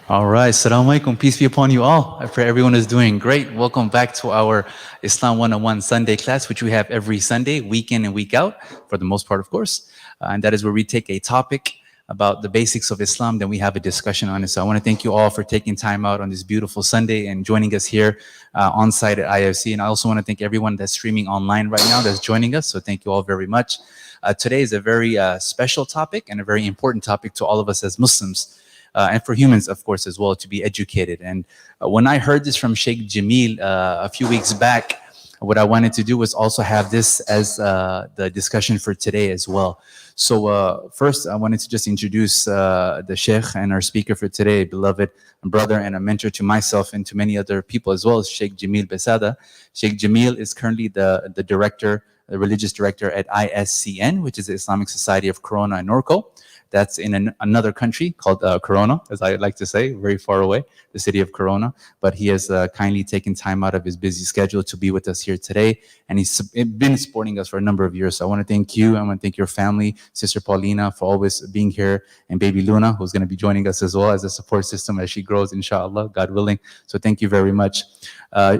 All right, Assalamu alaikum. Peace be upon you all. I pray everyone is doing great. Welcome back to our Islam 101 Sunday class, which we have every Sunday, week in and week out, for the most part, of course. And that is where we take a topic about the basics of Islam, then we have a discussion on it. So I want to thank you all for taking time out on this beautiful Sunday and joining us here on site at IFC. And I also want to thank everyone that's streaming online right now that's joining us. So thank you all very much. Today is a very special topic and a very important topic to all of us as Muslims and for humans, of course, as well, to be educated. And when I heard this from Sheikh Jameel a few weeks back, what I wanted to do was also have this as the discussion for today as well. So first, I wanted to just introduce the Shaykh and our speaker for today, beloved brother and a mentor to myself and to many other people as well, Sheikh Jameel Besada. Sheikh Jameel is currently the director, the religious director at ISCN, which is the Islamic Society of Corona and Norco. That's in another country called Corona, as I like to say, very far away, the city of Corona. But he has kindly taken time out of his busy schedule to be with us here today. And he's been supporting us for a number of years. So I want to thank you. I want to thank your family, Sister Paulina, for always being here, and baby Luna, who's going to be joining us as well as a support system as she grows, inshallah, God willing. So thank you very much.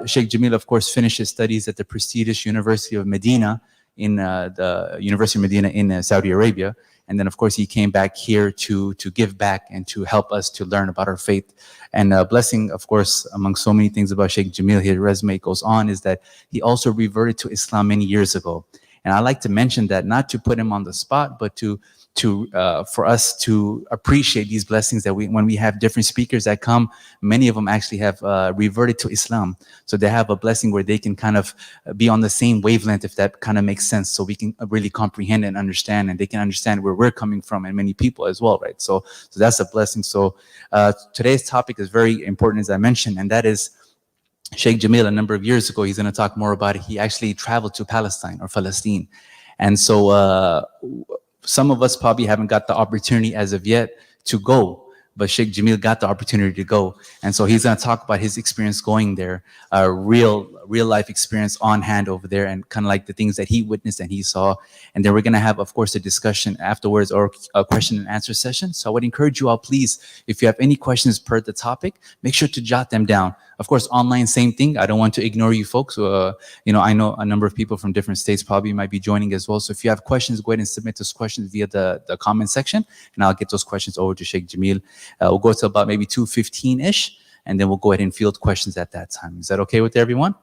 Sheikh Jameel, of course, finished his studies at the prestigious University of Medina, in the University of Medina in Saudi Arabia. And then, of course, he came back here to give back and to help us to learn about our faith. And blessing, of course, among so many things about Sheikh Jameel, his resume goes on, is that he also reverted to Islam many years ago. And I like to mention that not to put him on the spot, but to for us to appreciate these blessings that when we have different speakers that come, many of them actually have reverted to Islam. So they have a blessing where they can kind of be on the same wavelength, if that kind of makes sense. So we can really comprehend and understand, and they can understand where we're coming from, and many people as well, right? So that's a blessing. So today's topic is very important, as I mentioned, and that is Sheikh Jameel. A number of years ago, he's going to talk more about it. He actually traveled to Palestine or Palestine. And so some of us probably haven't got the opportunity as of yet to go, but Sheikh Jameel got the opportunity to go. And so he's going to talk about his experience going there, real life experience on hand over there, and kind of like the things that he witnessed and he saw. And then we're going to have, of course, a discussion afterwards, or a question and answer session. So I would encourage you all, please, if you have any questions per the topic, make sure to jot them down. Of course, online, same thing. I don't want to ignore you folks. I know a number of people from different states probably might be joining as well. So if you have questions, go ahead and submit those questions via the comment section, and I'll get those questions over to Sheikh Jameel. We'll go to about maybe 2:15-ish, and then we'll go ahead and field questions at that time. Is that okay with everyone?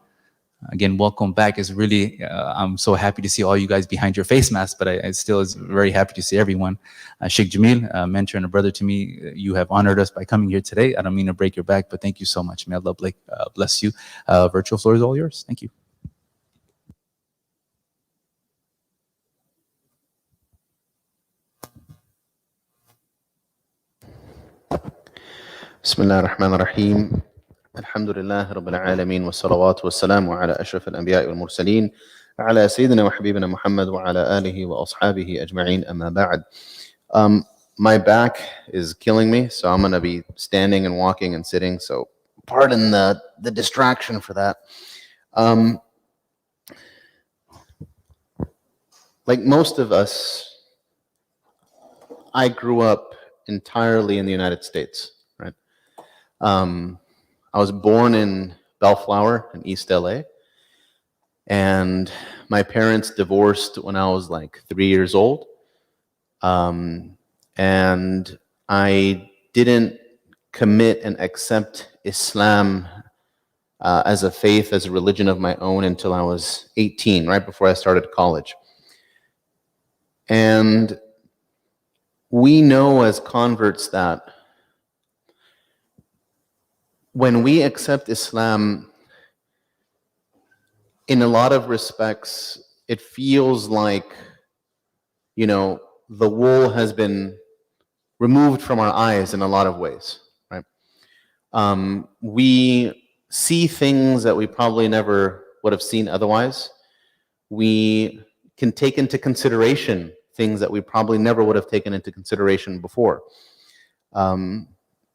Again, welcome back. It's really, I'm so happy to see all you guys behind your face masks, but I still is very happy to see everyone. Sheikh Jameel, a mentor and a brother to me, you have honored us by coming here today. I don't mean to break your back, but thank you so much. May Allah bless you. Virtual floor is all yours. Thank you. بسم الله الرحمن الرحيم الحمد لله رب العالمين والصلوات والسلام على أشرف الأنبياء والمرسلين على سيدنا وحبيبنا محمد وعلى آله وأصحابه أجمعين أما بعد. My back is killing me, so I'm going to be standing and walking and sitting, so pardon the distraction for that. Like most of us, I grew up entirely in the United States. I was born in Bellflower in East LA, and my parents divorced when I was like 3 years old, and I didn't commit and accept Islam as a faith, as a religion of my own, until I was 18, right before I started college. And we know as converts that when we accept Islam, in a lot of respects, it feels like, the wool has been removed from our eyes in a lot of ways, right? We see things that we probably never would have seen otherwise. We can take into consideration things that we probably never would have taken into consideration before.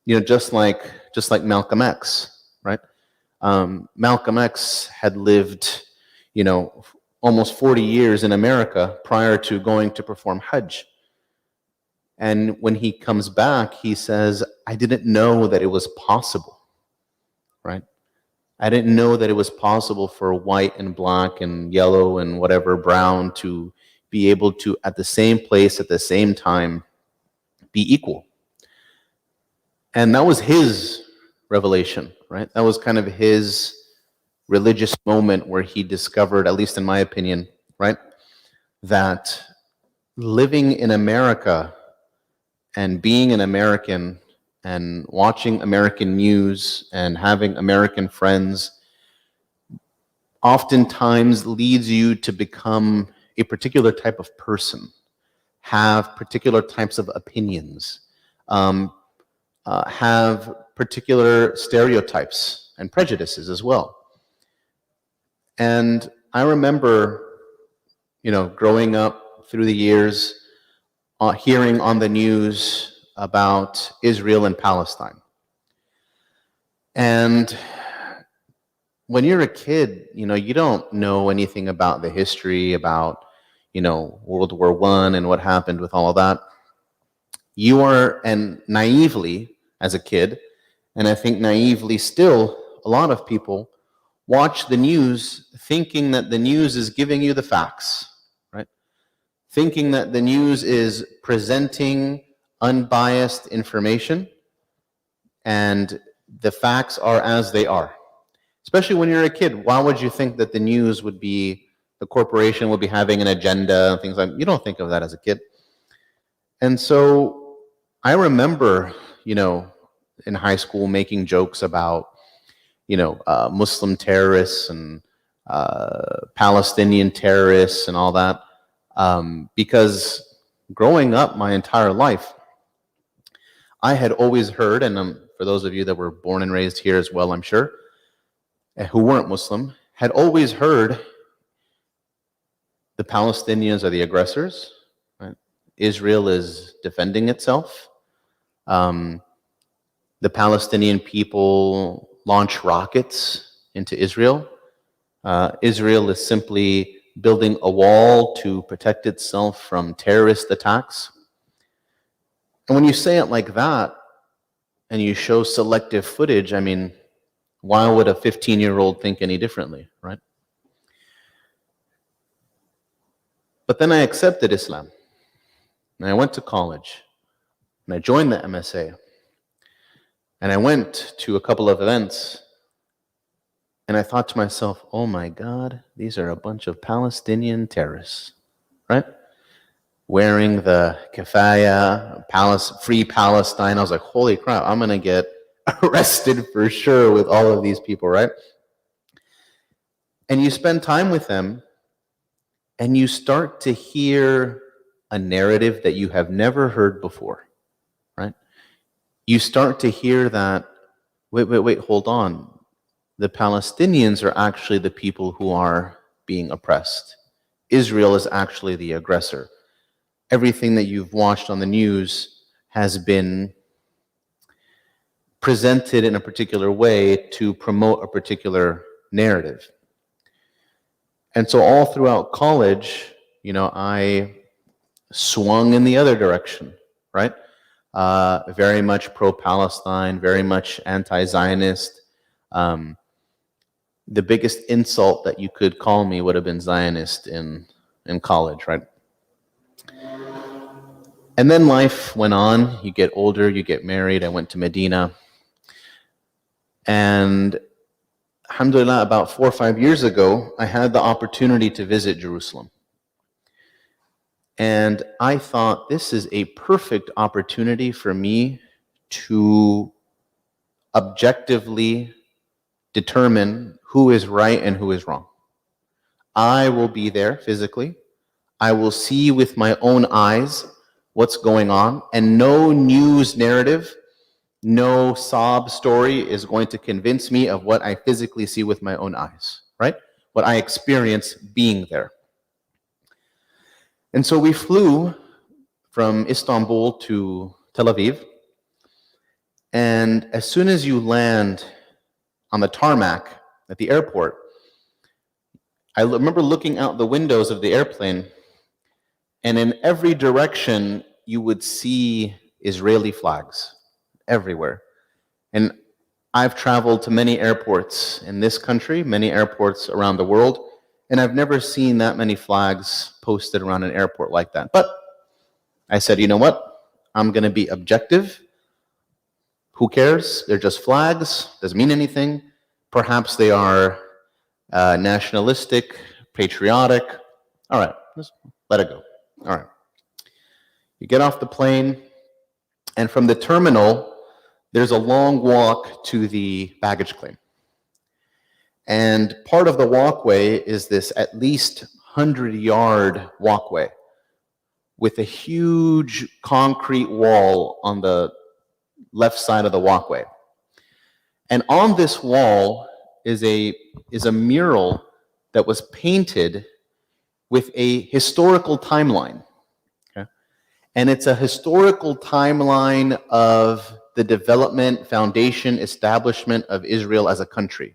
Just like Malcolm X, right? Malcolm X had lived, almost 40 years in America prior to going to perform Hajj. And when he comes back, he says, I didn't know that it was possible, right? I didn't know that it was possible for white and black and yellow and whatever, brown, to be able to, at the same place, at the same time, be equal. And that was his revelation, right? That was kind of his religious moment where he discovered, at least in my opinion, right, that living in America and being an American and watching American news and having American friends oftentimes leads you to become a particular type of person, have particular types of opinions, have particular stereotypes and prejudices as well. And I remember, growing up through the years, hearing on the news about Israel and Palestine. And when you're a kid, you don't know anything about the history, about, World War I and what happened with all of that. You are, and naively as a kid, and I think naively still, a lot of people watch the news thinking that the news is giving you the facts, right? Thinking that the news is presenting unbiased information and the facts are as they are. Especially when you're a kid, why would you think that the news would be, the corporation would be having an agenda and things like that? You don't think of that as a kid. And so I remember, in high school making jokes about, Muslim terrorists and Palestinian terrorists and all that, because growing up my entire life, I had always heard, and for those of you that were born and raised here as well, I'm sure, who weren't Muslim, had always heard the Palestinians are the aggressors, right? Israel is defending itself. The Palestinian people launch rockets into Israel. Israel is simply building a wall to protect itself from terrorist attacks. And when you say it like that, and you show selective footage, I mean, why would a 15-year-old think any differently, right? But then I accepted Islam, and I went to college, and I joined the MSA, and I went to a couple of events, and I thought to myself, oh my God, these are a bunch of Palestinian terrorists, right? Wearing the kafaya, Free Palestine. I was like, holy crap, I'm going to get arrested for sure with all of these people, right? And you spend time with them, and you start to hear a narrative that you have never heard before, right? You start to hear that, wait, hold on. The Palestinians are actually the people who are being oppressed. Israel is actually the aggressor. Everything that you've watched on the news has been presented in a particular way to promote a particular narrative. And so all throughout college, I swung in the other direction, right? Very much pro-Palestine, very much anti-Zionist. The biggest insult that you could call me would have been Zionist in college, right? And then life went on. You get older, you get married. I went to Medina. And alhamdulillah, about 4 or 5 years ago, I had the opportunity to visit Jerusalem. And I thought this is a perfect opportunity for me to objectively determine who is right and who is wrong. I will be there physically. I will see with my own eyes what's going on, and no news narrative, no sob story is going to convince me of what I physically see with my own eyes, right? What I experience being there. And so we flew from Istanbul to Tel Aviv, and as soon as you land on the tarmac at the airport, I remember looking out the windows of the airplane, and in every direction you would see Israeli flags everywhere. And I've traveled to many airports in this country, many airports around the world, and I've never seen that many flags posted around an airport like that. But I said, you know what? I'm going to be objective. Who cares? They're just flags. Doesn't mean anything. Perhaps they are nationalistic, patriotic. All right, just let it go. All right. You get off the plane, and from the terminal, there's a long walk to the baggage claim. And part of the walkway is this at least 100-yard walkway with a huge concrete wall on the left side of the walkway. And on this wall is a mural that was painted with a historical timeline. Okay? And it's a historical timeline of the development, foundation, establishment of Israel as a country.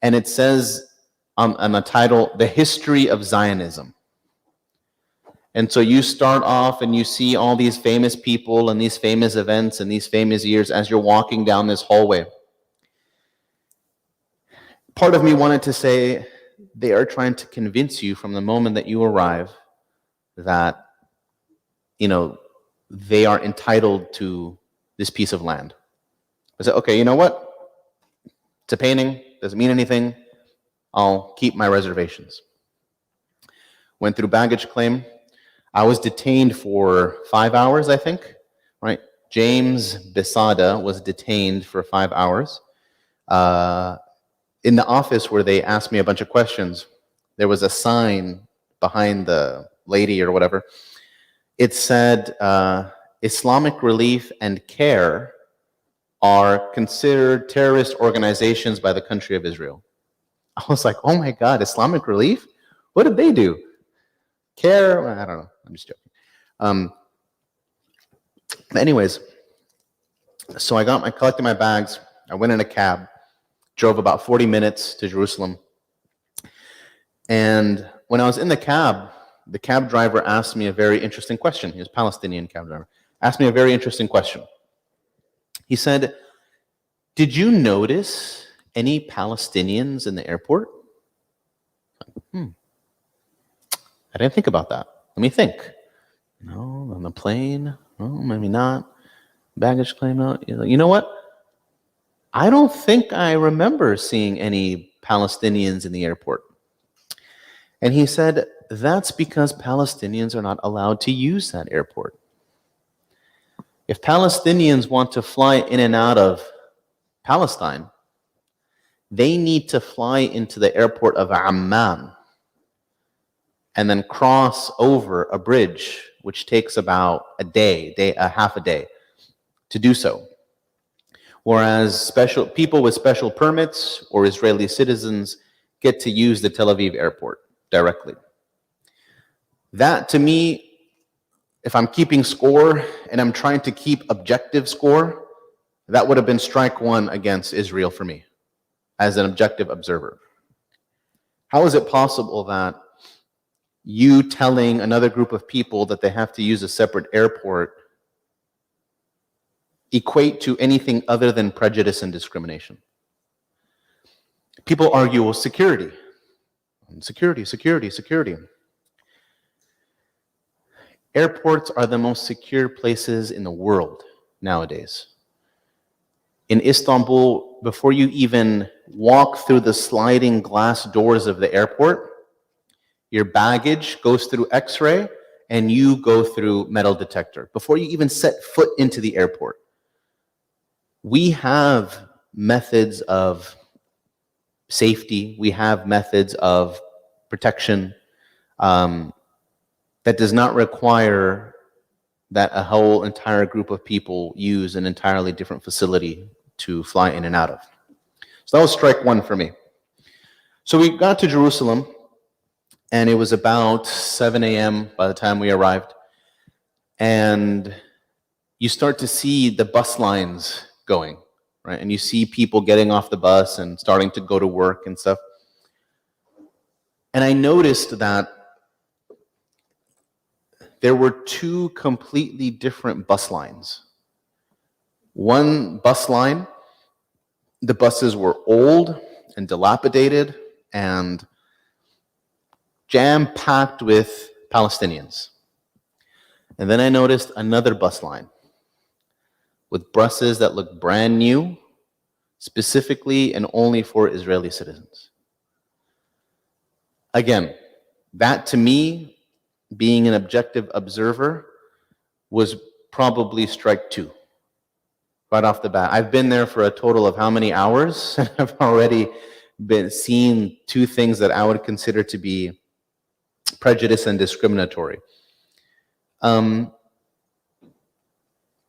And it says on the title, The History of Zionism. And so you start off and you see all these famous people and these famous events and these famous years as you're walking down this hallway. Part of me wanted to say, they are trying to convince you from the moment that you arrive that, you know, they are entitled to this piece of land. I said, okay, you know what? It's a painting, doesn't mean anything. I'll keep my reservations. Went through baggage claim. I was detained for 5 hours, I think, right? James Besada was detained for 5 hours. In the office where they asked me a bunch of questions, there was a sign behind the lady or whatever. It said, Islamic Relief and CARE are considered terrorist organizations by the country of Israel. I was like, oh my God, Islamic Relief? What did they do? CARE? I don't know. I'm just joking. But anyways, so I collected my bags. I went in a cab, drove about 40 minutes to Jerusalem. And when I was in the cab driver asked me a very interesting question. He was a Palestinian cab driver. Asked me a very interesting question. He said, did you notice any Palestinians in the airport? I didn't think about that. Let me think. No, on the plane? No, maybe not. Baggage claim out. You know what? I don't think I remember seeing any Palestinians in the airport. And he said, that's because Palestinians are not allowed to use that airport. If Palestinians want to fly in and out of Palestine, they need to fly into the airport of Amman and then cross over a bridge, which takes about half a day to do so. Whereas people with special permits or Israeli citizens get to use the Tel Aviv airport directly. That, to me, if I'm keeping score and I'm trying to keep objective score, that would have been strike one against Israel for me as an objective observer. How is it possible that you telling another group of people that they have to use a separate airport equate to anything other than prejudice and discrimination? People argue, well, security. Airports are the most secure places in the world nowadays. In Istanbul, before you even walk through the sliding glass doors of the airport, your baggage goes through X-ray and you go through metal detector before you even set foot into the airport. We have methods of safety. We have methods of protection that does not require that a whole entire group of people use an entirely different facility to fly in and out of. So that was strike one for me. So we got to Jerusalem, and it was about 7 a.m. by the time we arrived. And you start to see the bus lines going, right? And you see people getting off the bus and starting to go to work and stuff. And I noticed that there were two completely different bus lines. One bus line, the buses were old and dilapidated and jam-packed with Palestinians. And then I noticed another bus line with buses that looked brand new, specifically and only for Israeli citizens. Again, that to me, being an objective observer, was probably strike two right off the bat. I've been there for a total of how many hours? And I've already seen two things that I would consider to be prejudice and discriminatory. Old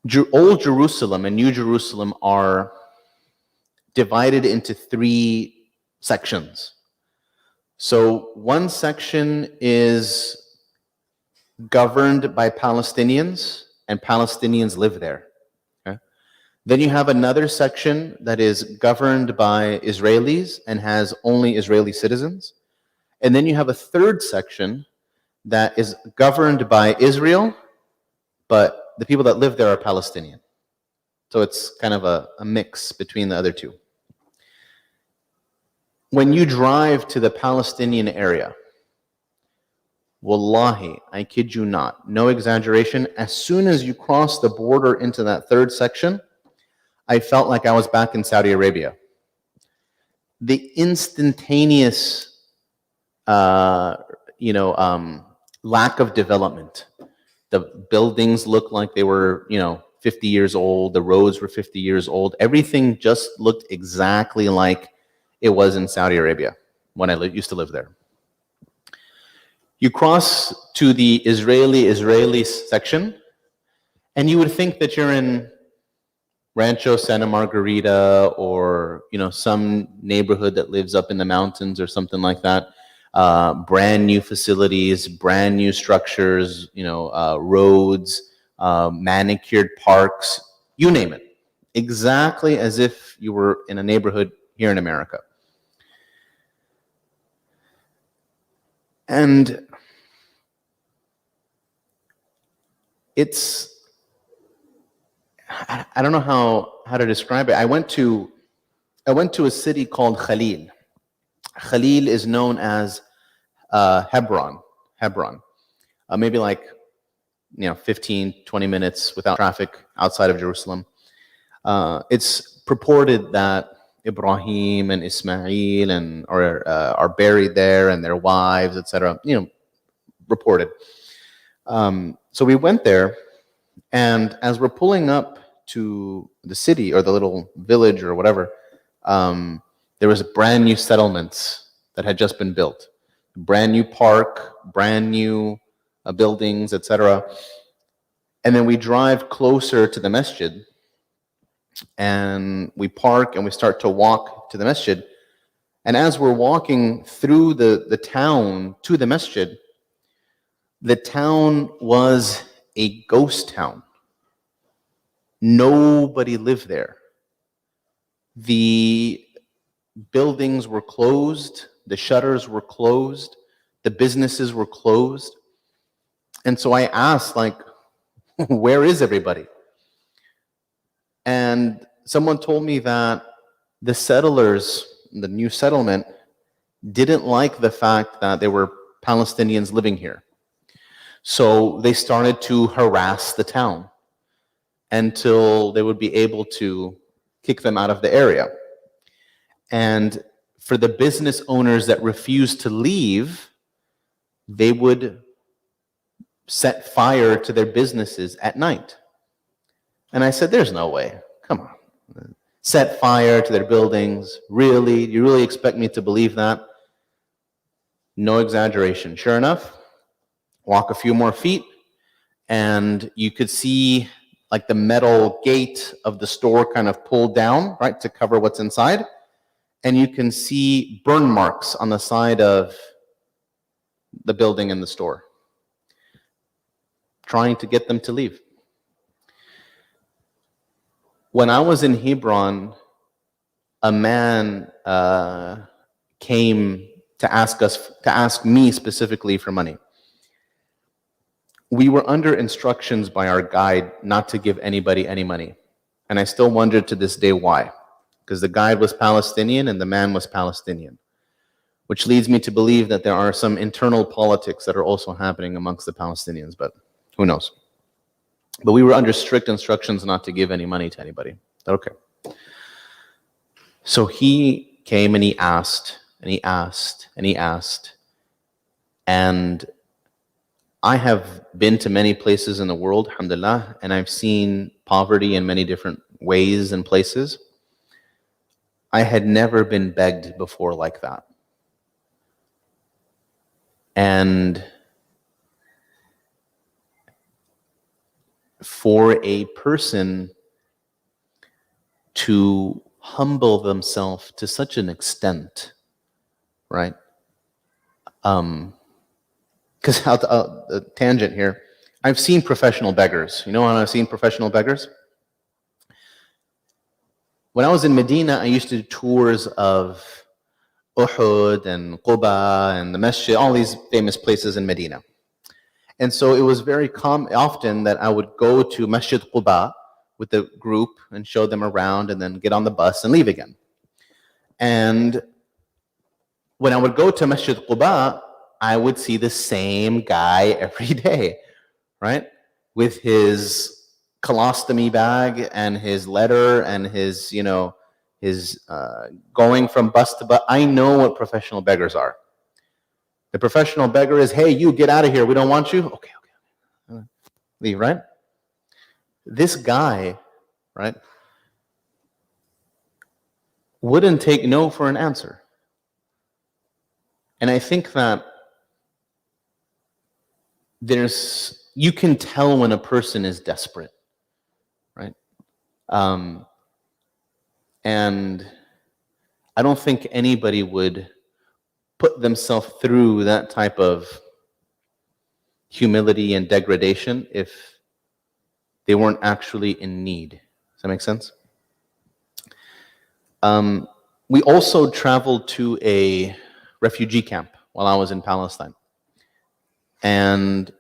Jerusalem and New Jerusalem are divided into three sections. So one section is governed by Palestinians, and Palestinians live there. Okay? Then you have another section that is governed by Israelis and has only Israeli citizens. And then you have a third section that is governed by Israel, but the people that live there are Palestinian. So it's kind of a mix between the other two. When you drive to the Palestinian area, wallahi, I kid you not, no exaggeration, as soon as you cross the border into that third section, I felt like I was back in Saudi Arabia. The instantaneous, lack of development. The buildings looked like they were, 50 years old. The roads were 50 years old. Everything just looked exactly like it was in Saudi Arabia when I used to live there. You cross to the Israeli section, and you would think that you're in Rancho Santa Margarita or some neighborhood that lives up in the mountains or something like that. Brand new facilities, brand new structures, roads, manicured parks, you name it. Exactly as if you were in a neighborhood here in America. And I don't know how to describe it. I went to a city called Khalil. Khalil is known as Hebron. Maybe like 15, 20 minutes without traffic outside of Jerusalem. It's purported that Ibrahim and Ismail are buried there, and their wives, etc. Reported. So we went there, and as we're pulling up to the city or the little village or whatever, there was brand new settlements that had just been built, brand new park, brand new buildings, etc. And then we drive closer to the masjid, and we park and we start to walk to the masjid. And as we're walking through the town to the masjid, the town was a ghost town. Nobody lived there. The buildings were closed, the shutters were closed, the businesses were closed. And so I asked, where is everybody? And someone told me that the settlers, the new settlement, didn't like the fact that there were Palestinians living here. So they started to harass the town until they would be able to kick them out of the area. And for the business owners that refused to leave, they would set fire to their businesses at night. And I said, there's no way. Come on. Set fire to their buildings. Really? You really expect me to believe that? No exaggeration. Sure enough, walk a few more feet, and you could see the metal gate of the store kind of pulled down, right, to cover what's inside. And you can see burn marks on the side of the building and the store, trying to get them to leave. When I was in Hebron, a man came to ask me specifically for money. we were under instructions by our guide not to give anybody any money. And I still wonder to this day why. Because the guide was Palestinian and the man was Palestinian, which leads me to believe that there are some internal politics that are also happening amongst the Palestinians, but who knows? But we were under strict instructions not to give any money to anybody. Okay. So he came and he asked, and he asked, and he asked. And I have been to many places in the world, alhamdulillah, and I've seen poverty in many different ways and places. I had never been begged before like that. And for a person to humble themselves to such an extent, right? Because a tangent here, I've seen professional beggars. You know when I've seen professional beggars? When I was in Medina, I used to do tours of Uhud and Quba and the Masjid, all these famous places in Medina. And so it was very often that I would go to Masjid Quba with the group and show them around and then get on the bus and leave again. And when I would go to Masjid Quba, I would see the same guy every day, right? With his colostomy bag and his letter and his, his going from bus to bus. I know what professional beggars are. The professional beggar is, hey, you get out of here. We don't want you. Okay. Leave, right? This guy, right, wouldn't take no for an answer. And I think that you can tell when a person is desperate, right? And I don't think anybody would put themselves through that type of humility and degradation if they weren't actually in need. Does that make sense? We also traveled to a refugee camp while I was in Palestine. And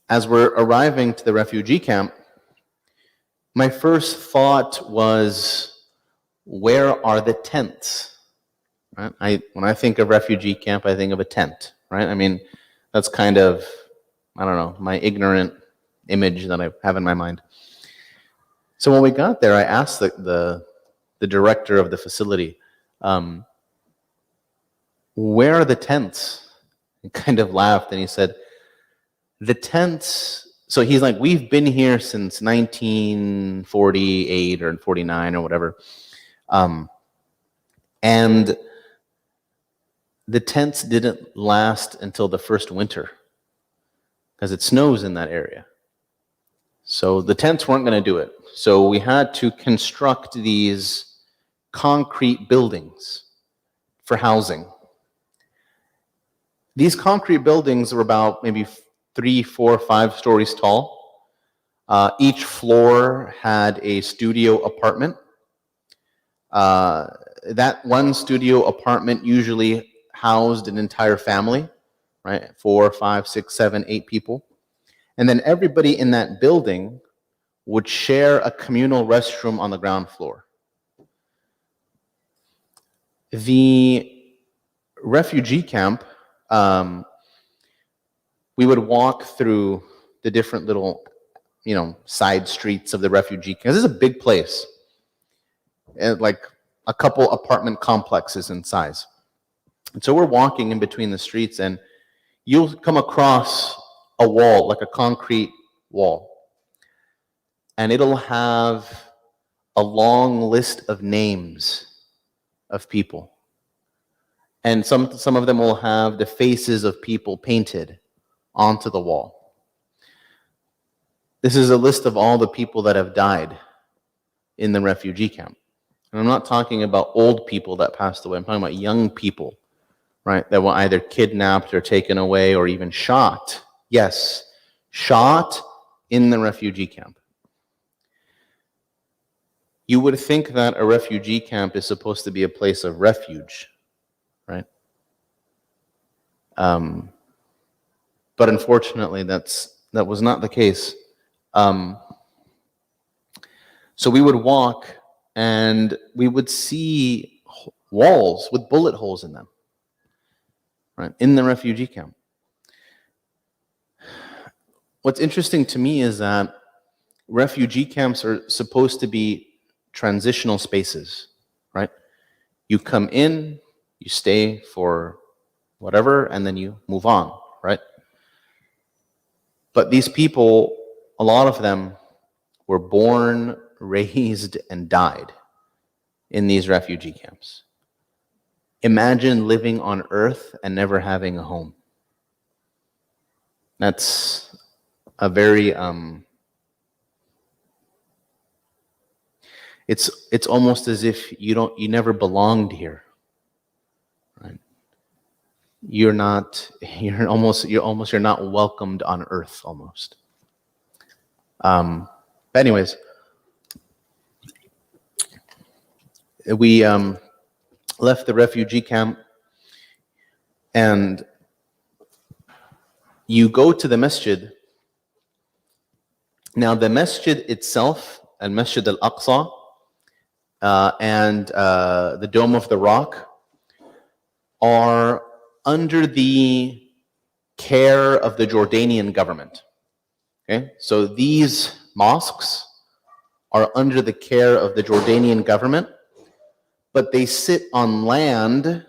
as we're arriving to the refugee camp, my first thought was, where are the tents? Right? When I think of refugee camp, I think of a tent, right? I mean, that's kind of, I don't know, my ignorant image that I have in my mind. So when we got there, I asked the director of the facility, where are the tents? He kind of laughed and he said, the tents, so he's like, we've been here since 1948 or 49 or whatever. And the tents didn't last until the first winter because it snows in that area. So the tents weren't going to do it. So we had to construct these concrete buildings for housing. These concrete buildings were about maybe 3, 4, 5 stories tall. Each floor had a studio apartment. That one studio apartment usually housed an entire family, right? 4, 5, 6, 7, 8 people. And then everybody in that building would share a communal restroom on the ground floor. The refugee camp, we would walk through the different little, side streets of the refugee camp. This is a big place, like a couple apartment complexes in size. And so we're walking in between the streets, and you'll come across a wall, like a concrete wall, and it'll have a long list of names of people. And some of them will have the faces of people painted onto the wall. This is a list of all the people that have died in the refugee camp. And I'm not talking about old people that passed away. I'm talking about young people, right, that were either kidnapped or taken away or even shot. Yes, shot in the refugee camp. You would think that a refugee camp is supposed to be a place of refuge, right? But unfortunately, that's That was not the case. Um, so we would walk and we would see walls with bullet holes in them, right, in the refugee camp. What's interesting to me is that refugee camps are supposed to be transitional spaces, right? You come in, you stay for whatever, and then you move on, right? But these people, a lot of them were born, raised, and died in these refugee camps. Imagine living on Earth and never having a home. That's a very it's almost as if you never belonged here, right? You're not welcomed on Earth almost. But anyways, we left the refugee camp, and you go to the masjid. Now, the masjid itself, al-Masjid al-Aqsa, and the Dome of the Rock are under the care of the Jordanian government. Okay, so these mosques are under the care of the Jordanian government, but they sit on land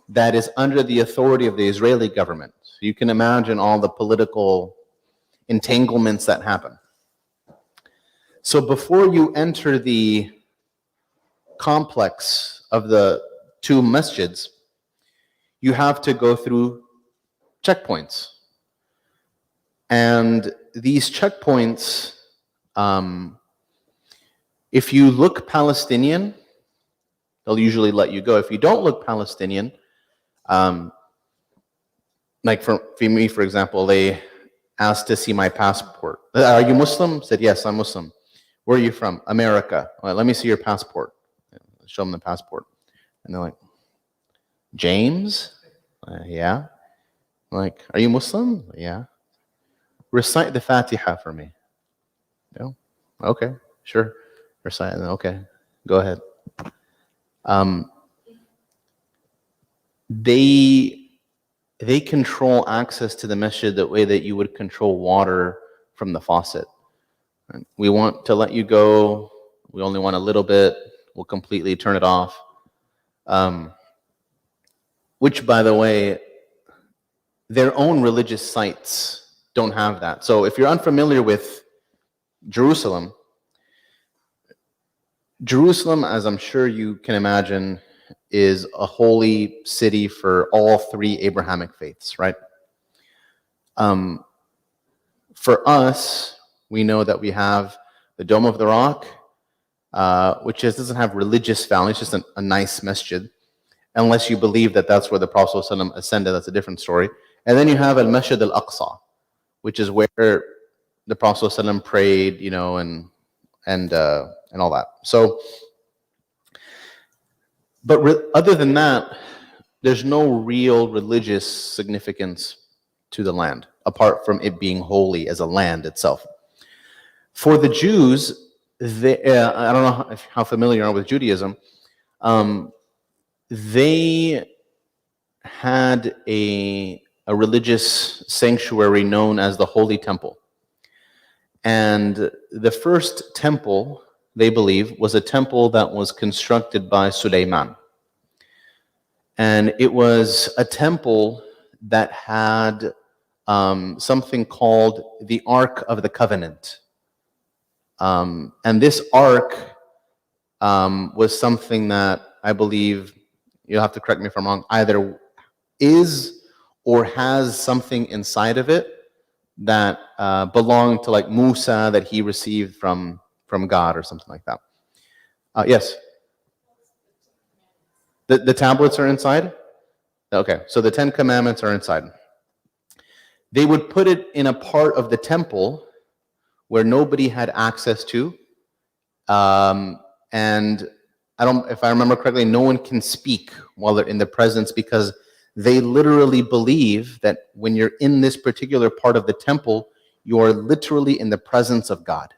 that is under the authority of the Israeli government. So you can imagine all the political entanglements that happen. So before you enter the complex of the two masjids, you have to go through checkpoints. And these checkpoints, if you look Palestinian, they'll usually let you go. If you don't look Palestinian, like for me, for example, they asked to see my passport. Are you Muslim? I said, yes, I'm Muslim. Where are you from? America. All right, let me see your passport. Show them the passport. And they're like, James? Yeah. I'm like, are you Muslim? Yeah. Recite the Fatiha for me. No? Okay, sure. Recite it. Okay, go ahead. They control access to the masjid the way that you would control water from the faucet. We want to let you go. We only want a little bit. We'll completely turn it off. Which, by the way, their own religious sites don't have that. So if you're unfamiliar with Jerusalem, as I'm sure you can imagine, is a holy city for all three Abrahamic faiths, right? For us, we know that we have the Dome of the Rock, which doesn't have religious value. It's just a nice masjid, unless you believe that that's where the Prophet ﷺ ascended. That's a different story. And then you have al-Masjid al-Aqsa, which is where the Prophet ﷺ prayed, and all that. So, but other than that, there's no real religious significance to the land, apart from it being holy as a land itself. For the Jews, I don't know how familiar you are with Judaism, they had a religious sanctuary known as the Holy Temple. And the first temple, they believe, was a temple that was constructed by Sulaiman. And it was a temple that had something called the Ark of the Covenant. And this Ark was something that I believe, you'll have to correct me if I'm wrong, either is or has something inside of it that belonged to like Musa, that he received from God or something like that. Yes? The tablets are inside? Okay, so the 10 Commandments are inside. They would put it in a part of the temple where nobody had access to. And if I remember correctly, no one can speak while they're in the presence, because they literally believe that when you're in this particular part of the temple, you are literally in the presence of God.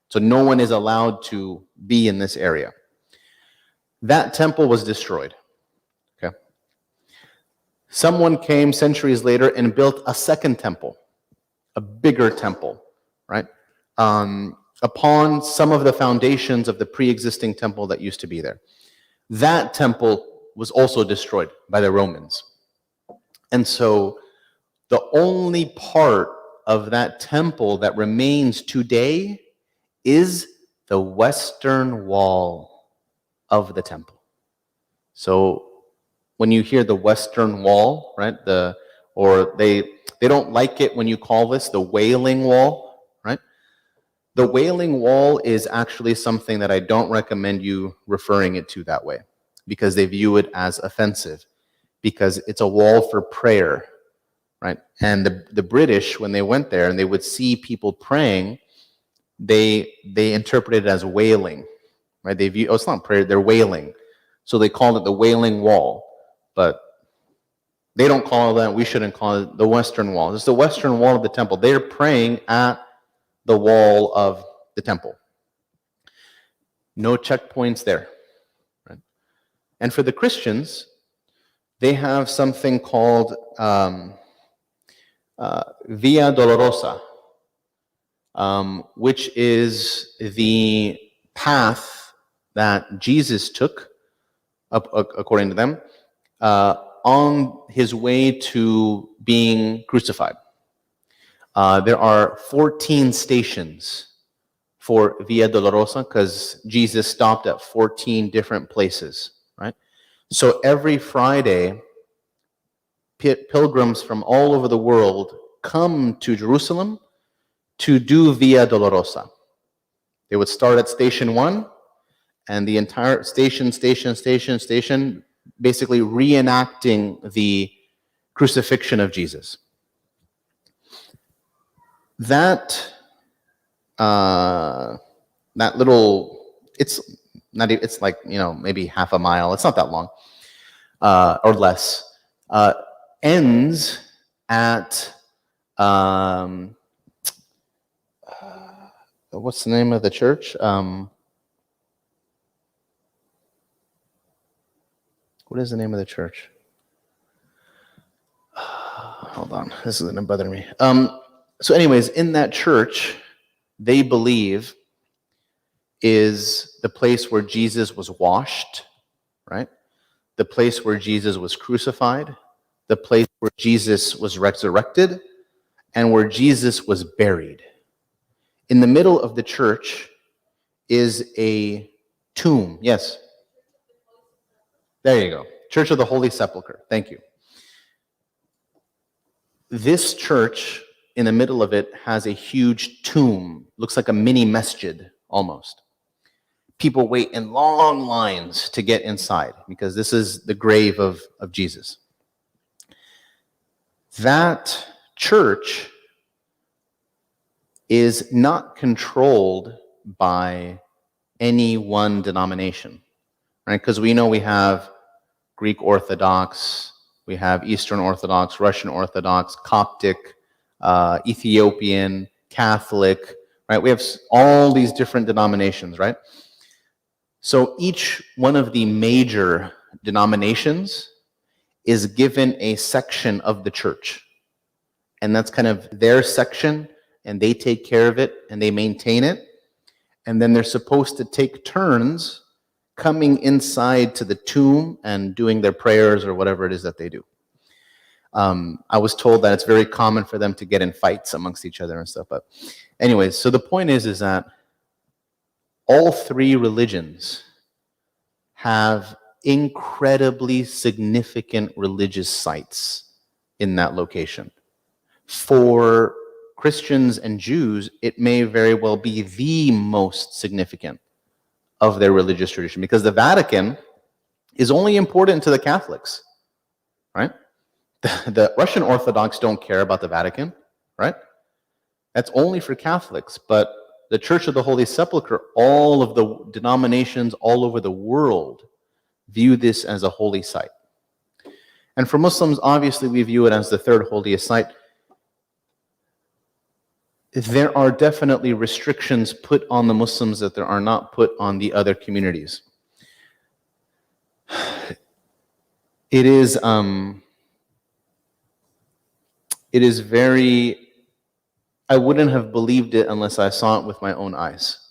So no one is allowed to be in this area. That temple was destroyed. Okay. Someone came centuries later and built a second temple, a bigger temple, right? Upon some of the foundations of the pre-existing temple that used to be there. That temple was also destroyed by the Romans. And so the only part of that temple that remains today is the western wall of the temple. So when you hear the western wall, right, they don't like it when you call this the Wailing Wall, right? The Wailing Wall is actually something that I don't recommend you referring it to that way, because they view it as offensive, because it's a wall for prayer, right? And the British, when they went there and they would see people praying, they interpreted it as wailing, right? They view, oh, it's not prayer, they're wailing. So they called it the Wailing Wall, but they don't call it that. We shouldn't call it the Western Wall. It's the Western Wall of the temple. They're praying at the wall of the temple. No checkpoints there, right? And for the Christians, they have something called Via Dolorosa, which is the path that Jesus took, according to them, on his way to being crucified. There are 14 stations for Via Dolorosa because Jesus stopped at 14 different places, right? So every Friday, pilgrims from all over the world come to Jerusalem to do Via Dolorosa. They would start at station 1, and the entire station, basically reenacting the crucifixion of Jesus. That little, it's like, maybe half a mile. It's not that long, or less. Ends at what's the name of the church? What is the name of the church? Hold on, this is gonna bother me. So anyways, in that church, they believe is the place where Jesus was washed, right? The place where Jesus was crucified, the place where Jesus was resurrected, and where Jesus was buried. In the middle of the church is a tomb. Yes? There you go. Church of the Holy Sepulchre. Thank you. This church, in the middle of it, has a huge tomb. Looks like a mini masjid, almost. People wait in long lines to get inside because this is the grave of Jesus. That church is not controlled by any one denomination, right? Because we know we have Greek Orthodox, we have Eastern Orthodox, Russian Orthodox, Coptic, Ethiopian, Catholic, right? We have all these different denominations, right? So each one of the major denominations is given a section of the church. And that's kind of their section, and they take care of it, and they maintain it. And then they're supposed to take turns coming inside to the tomb and doing their prayers or whatever it is that they do. I was told that it's very common for them to get in fights amongst each other and stuff. But anyways, so the point is that all three religions have incredibly significant religious sites in that location. For Christians and Jews, it may very well be the most significant of their religious tradition, because the Vatican is only important to the Catholics, right? The Russian Orthodox don't care about the Vatican, right? That's only for Catholics. But the Church of the Holy Sepulchre, all of the denominations all over the world view this as a holy site. And for Muslims, obviously, we view it as the third holiest site. there are definitely restrictions put on the Muslims that there are not put on the other communities. It is very, I wouldn't have believed it unless I saw it with my own eyes.